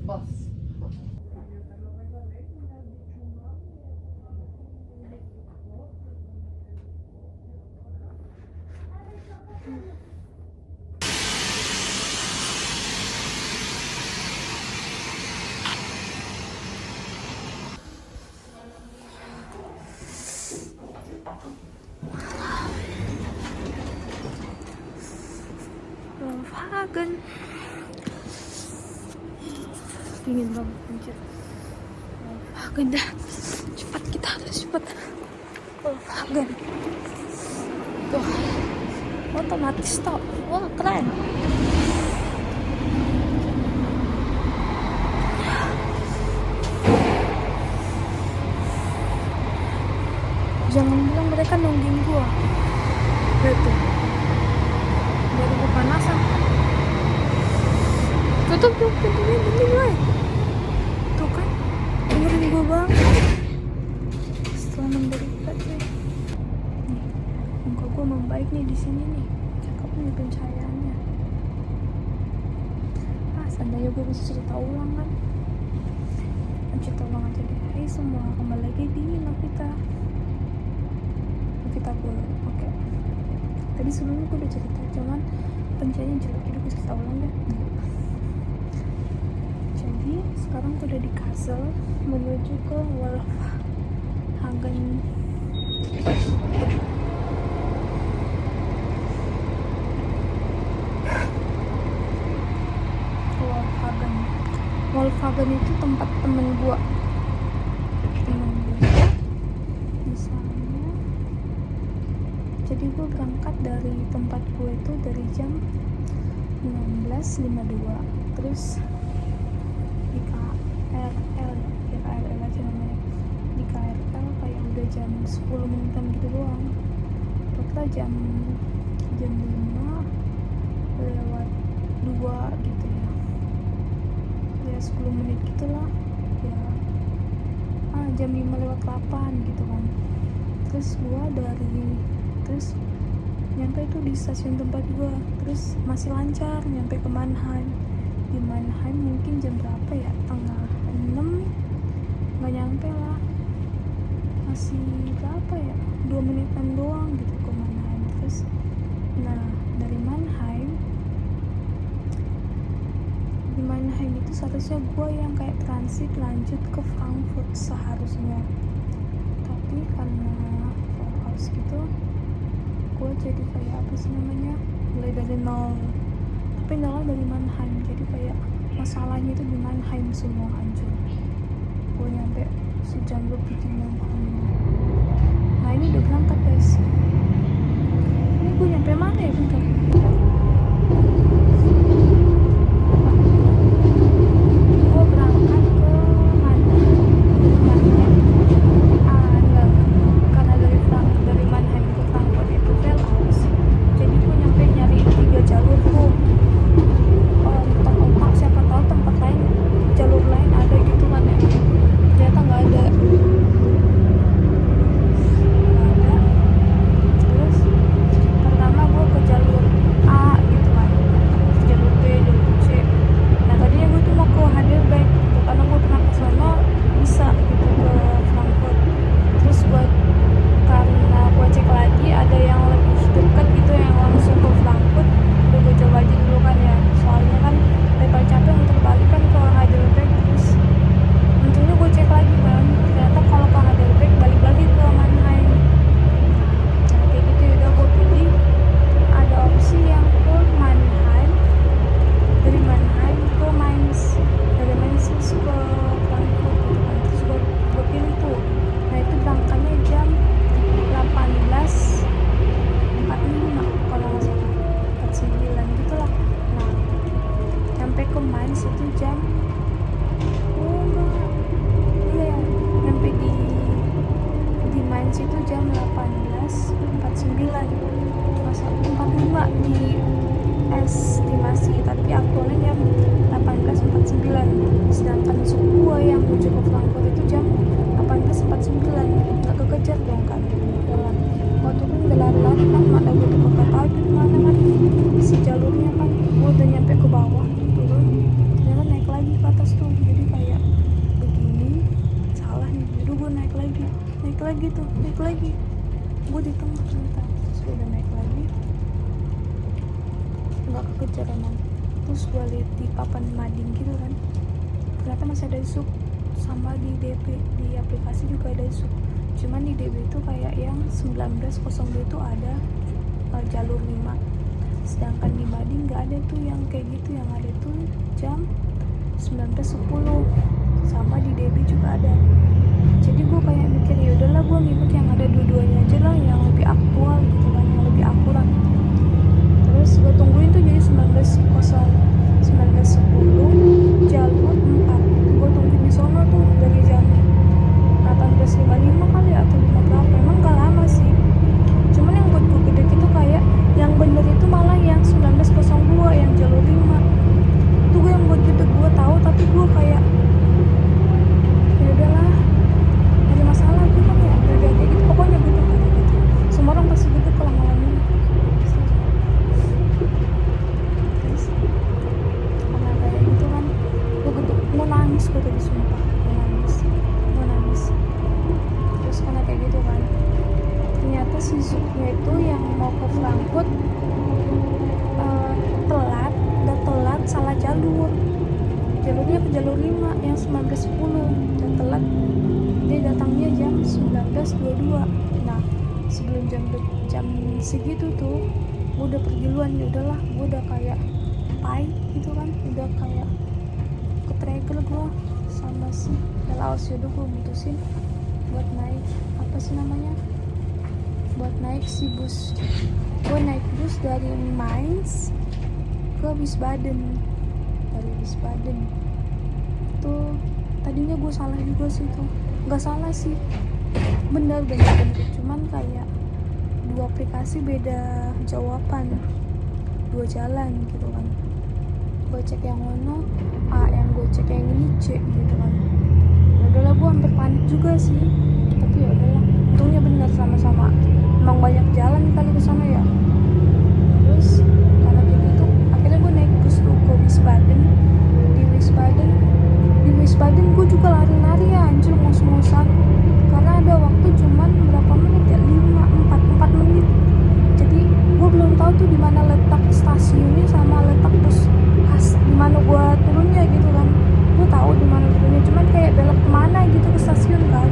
Bus. Volkswagen dingin banget anjir. Volkswagen dah, cepat kita harus cepat. Volkswagen tuh otomatis stop. Wah keren. Jangan bilang mereka nungguin gua. Betul. Baru kepanasan. Tutup tuh pintunya, penting lah. Tuh kan, dengerin gue banget. Setelah menderita cuy. Nih, muka gue membaik nih di sini nih. Cakep nih pencahayaannya. Seandainya gue bisa cerita ulang kan. Cerita ulang aja deh. Hai semua, kembali lagi di Novita Pul. Oke. Tadi sebelumnya gue udah cerita, cuman pencahayaan jelek, jadi gue cerita ulang deh. Jadi sekarang gue udah di Kassel menuju ke Wolfhagen. Wolfhagen itu tempat temen gue di sana. Jadi gue berangkat dari tempat gue itu dari jam 16.52, terus di KRL aja namanya, di KRL kayak udah jam 10 menitan gitu doang. Total jam 5 lewat 2 gitu ya 10 menit gitulah ya, jam 5 lewat 8 gitu kan. Terus nyampe itu di stasiun tempat gua, terus masih lancar nyampe ke Mannheim. Di Mannheim mungkin jam berapa ya, 5:30, nggak nyampe lah, masih berapa ya, 2 menitan doang gitu ke Mannheim. Terus dari Mannheim itu seharusnya gua yang kayak transit lanjut ke Frankfurt seharusnya, tapi karena house gitu gue jadi kayak apa sih namanya, mulai dari nol, tapi nolnya dari Mannheim, jadi kayak masalahnya itu di Mannheim semua hancur. Gue nyampe sejam lebih di Mannheim. Nah ini udah berangkat guys, ini gue nyampe mana ya, bentar. Gue berangkat ke Mannheim, dari Mannheim ke Frankfurt itu Velhaus. Jadi gue nyampe nyari 3 jalur tuh. Otak siapa tahu tempat lain, jalur lain ada gitu kan ya. Ternyata nggak ada. Jereman. Terus gue liat di papan mading gitu kan, ternyata masih ada sub. Sama di DB, di aplikasi juga ada sub, cuman di DB itu kayak yang 19.02 itu ada jalur 5, sedangkan di mading nggak ada tuh yang kayak gitu. Yang ada tuh jam 19.10, sama di DB juga ada. Jadi gue kayak mikir ya udahlah, gue ngikut yang ada dua-duanya aja lah, yang lebih aktual gitu kan, yang lebih akurat. Terus gue tungguin tuh jadi 19.10 jalur 4, gue tungguin di sono tuh dari jam 18.55 kali atau 5 berapa. Emang gak lama sih, cuman yang buat gue gede itu kayak yang bener itu malah yang 19.02 yang jalur 5 itu. Gue yang buat gede, gue tahu tapi gue kayak ya udahlah, ada masalah gue kan ya, udah kayak gitu pokoknya. Gue tuh kayak gitu, semua orang pasti gede kalau ngalamin. Terus karena kayak gitu kan, gue gede, mau nangis gue tadi, sumpah mau nangis. Terus karena kayak gitu kan, ternyata si Zuknya itu yang mau ke Frankfurt telat salah jalurnya ke jalur 5 yang 19.10, dan telat. Dia datangnya jam 19.22. Nah sebelum jam segitu tuh gue udah pergi duluan. Ya udahlah, gue udah kayak pahit gitu kan, udah kayak ke trigger gue sama si Laos. Yaudah gue mutusin buat naik apa sih namanya, buat naik si bus. Gue naik bus dari Mainz ke Wiesbaden. Dari Wiesbaden tuh tadinya gue salah juga sih tuh, nggak salah sih, bener, cuman kayak dua aplikasi beda jawaban, dua jalan gitu kan. Gue cek yang mana A, yang gue cek yang ini C gitu kan. Ya udahlah, gue hampir panik juga sih, tapi ya udahlah, untungnya bener sama-sama. Emang banyak jalan kali ke sana ya. Terus karena gitu akhirnya gue naik bus tuh ke Wiesbaden. Di Wiesbaden gue juga lari-lari ya anjir, ngos-ngosan, karena ada waktu cuman berapa menit ya, 4 menit. Jadi gue belum tahu tuh di mana letak stasiunnya sama letak bus di mana gue turunnya gitu kan. Gue tahu di mana turunnya, cuman kayak belok kemana gitu ke stasiun kan.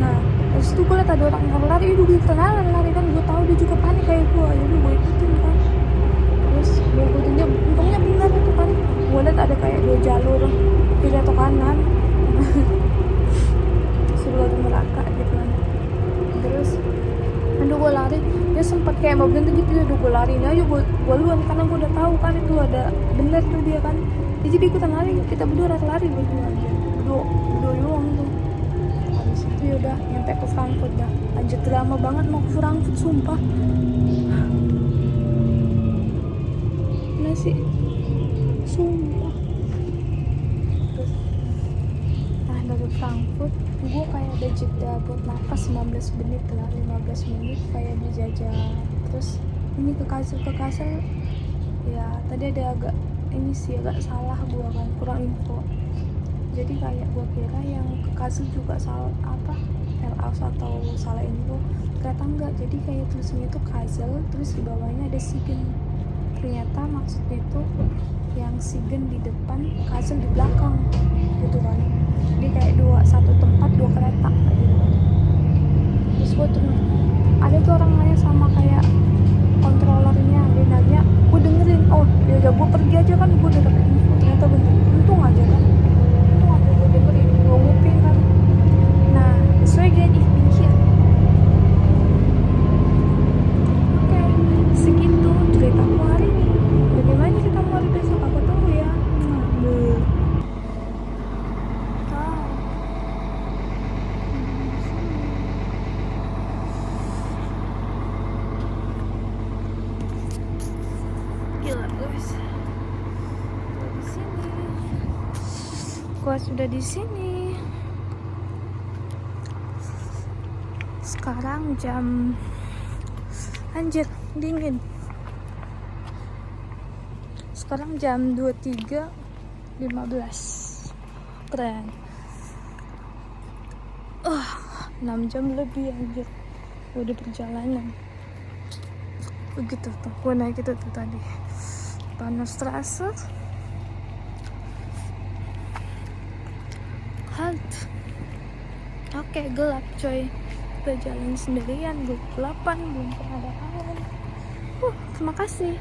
Nah terus tuh gue liat ada orang lari, gue ikutan lari kan. Gue tahu dia juga panik kayak gue, jadi gue ikutin kan. Terus gue ikutin dia, untungnya benar itu kan. Gue liat ada kayak 2 jalur, kiri atau kanan. Surga atau neraka gitu kan. Terus aduh gue lari, dia sempat kayak mau berhenti gitu. Aduh gue lari aja, gue luan karena gue udah tahu kan itu ada bener tuh dia kan. Dia jadi ikutan lari, kita berdua lari berdua aja, berdua doang tuh. Habis itu yaudah nyampe ke Frankfurt dah. Anjir drama banget mau ke Frankfurt sumpah. Nah sih sumpah. Terus nah dari Frankfurt gue kayak ada jeda buat napas 15 menit lah, 15 menit kayak dijajah. Terus ini ke Kassel ya. Tadi ada agak ini sih, agak salah gue kan, kurang info. Jadi kayak gue kira yang ke Kassel juga salah apa, Laos atau salah info, ternyata enggak. Jadi kayak tulisannya itu Kassel, terus di bawahnya ada Siegen. Ternyata maksudnya itu yang Siegen di depan, Kassel di belakang gitu kan. Jadi kayak satu tempat 2 kereta gitu kan. Terus gue turun, ada tuh orang nanya sama kayak kontrolernya, dia nanya, gue dengerin, oh ya udah gue pergi aja kan, gue udah dapet info. Ternyata bener, untung aja gue dengerin, gue nguping kan. Nah deswegen ich bin hier. Oke, segitu ceritaku hari ini. Bagaimana ceritamu hari besok, aku tunggu ya. Gila guys, gua sudah di sini. Sekarang jam, anjir dingin. Sekarang jam 23.15. Keren. 6 jam lebih anjir udah perjalanan. Begitu tuh gue naik itu tuh tadi. Bahnhofstraße. Halt. Oke, gelap coy. Kita jalan sendirian, gelapan, belum pernah ada angin. Terima kasih.